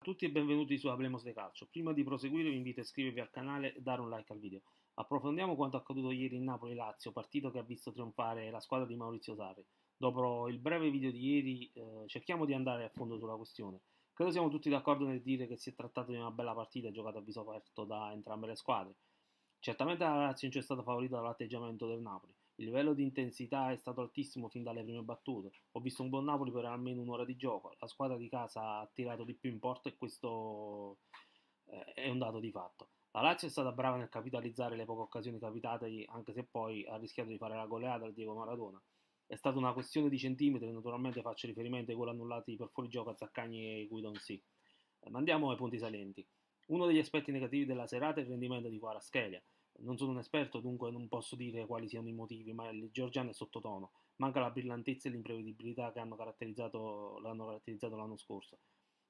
A tutti e benvenuti su Hablemos de Calcio. Prima di proseguire vi invito a iscrivervi al canale e dare un like al video. Approfondiamo quanto accaduto ieri in Napoli-Lazio, partito che ha visto trionfare la squadra di Maurizio Sarri. Dopo il breve video di ieri cerchiamo di andare a fondo sulla questione. Credo siamo tutti d'accordo nel dire che si è trattato di una bella partita giocata a viso aperto da entrambe le squadre. Certamente la Lazio non c'è stata favorita dall'atteggiamento del Napoli. Il livello di intensità è stato altissimo fin dalle prime battute. Ho visto un buon Napoli per almeno un'ora di gioco. La squadra di casa ha tirato di più in porta e questo è un dato di fatto. La Lazio è stata brava nel capitalizzare le poche occasioni capitate, anche se poi ha rischiato di fare la goleata al Diego Maradona. È stata una questione di centimetri, naturalmente faccio riferimento ai gol annullati per fuorigioco a Zaccagni e Guidonzi. Ma andiamo ai punti salienti. Uno degli aspetti negativi della serata è il rendimento di Kvaratskhelia. Non sono un esperto, dunque non posso dire quali siano i motivi, ma il georgiano è sottotono. Manca la brillantezza e l'imprevedibilità che l'hanno caratterizzato l'anno scorso.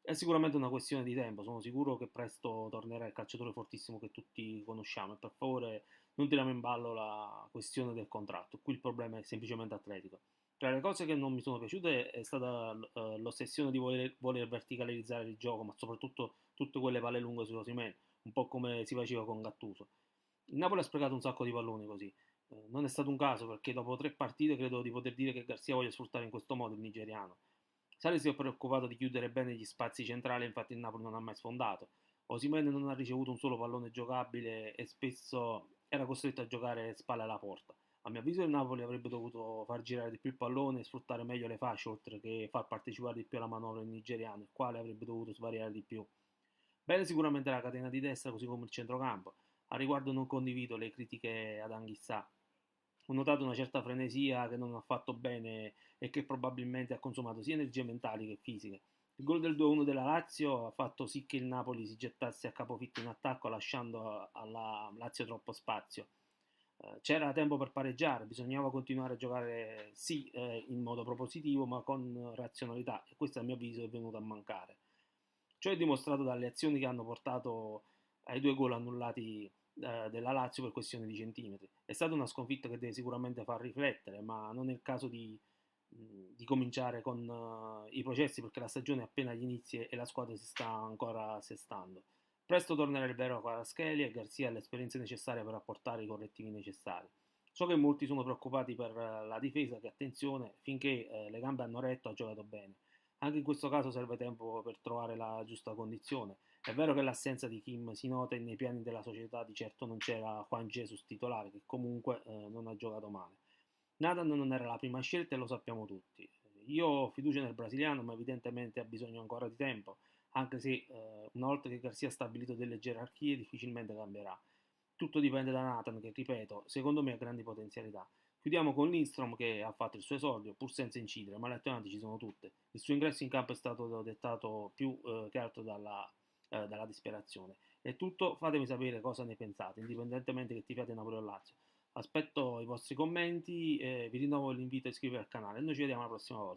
È sicuramente una questione di tempo, sono sicuro che presto tornerà il calciatore fortissimo che tutti conosciamo e per favore non tiriamo in ballo la questione del contratto, qui il problema è semplicemente atletico. Tra le cose che non mi sono piaciute è stata l'ossessione di voler verticalizzare il gioco, ma soprattutto tutte quelle palle lunghe su Osimhen, un po' come si faceva con Gattuso. Il Napoli ha sprecato un sacco di palloni così. Non è stato un caso perché dopo 3 partite credo di poter dire che Garcia voglia sfruttare in questo modo il nigeriano. Sarri si è preoccupato di chiudere bene gli spazi centrali, infatti il Napoli non ha mai sfondato. Osimhen non ha ricevuto un solo pallone giocabile e spesso era costretto a giocare spalle alla porta. A mio avviso il Napoli avrebbe dovuto far girare di più il pallone e sfruttare meglio le fasce, oltre che far partecipare di più alla manovra il nigeriano, il quale avrebbe dovuto svariare di più. Bene sicuramente la catena di destra, così come il centrocampo. A riguardo non condivido le critiche ad Anghissà. Ho notato una certa frenesia che non ha fatto bene e che probabilmente ha consumato sia energie mentali che fisiche. Il gol del 2-1 della Lazio ha fatto sì che il Napoli si gettasse a capofitto in attacco lasciando alla Lazio troppo spazio. C'era tempo per pareggiare, bisognava continuare a giocare sì in modo propositivo ma con razionalità e questo a mio avviso è venuto a mancare. Ciò è dimostrato dalle azioni che hanno portato ai 2 gol annullati della Lazio per questione di centimetri. È stata una sconfitta che deve sicuramente far riflettere, ma non è il caso di cominciare con i processi perché la stagione è appena agli inizi e la squadra si sta ancora assestando. Presto tornerà il vero Kvaratskhelia e Garzia ha l'esperienza necessaria per apportare i correttivi necessari. So che molti sono preoccupati per la difesa, che attenzione, finché le gambe hanno retto ha giocato bene. Anche in questo caso serve tempo per trovare la giusta condizione. È vero che l'assenza di Kim si nota e nei piani della società di certo non c'era Juan Jesus titolare, che comunque non ha giocato male. Nathan non era la prima scelta e lo sappiamo tutti. Io ho fiducia nel brasiliano, ma evidentemente ha bisogno ancora di tempo, anche se una volta che Garcia ha stabilito delle gerarchie difficilmente cambierà. Tutto dipende da Nathan, che ripeto, secondo me ha grandi potenzialità. Chiudiamo con Lindstrom che ha fatto il suo esordio, pur senza incidere, ma le attenuanti ci sono tutte. Il suo ingresso in campo è stato dettato più che altro dalla disperazione. È tutto, fatemi sapere cosa ne pensate, indipendentemente che tifiate Napoli o Lazio. Aspetto i vostri commenti e vi rinnovo l'invito a iscrivervi al canale. Noi ci vediamo la prossima volta.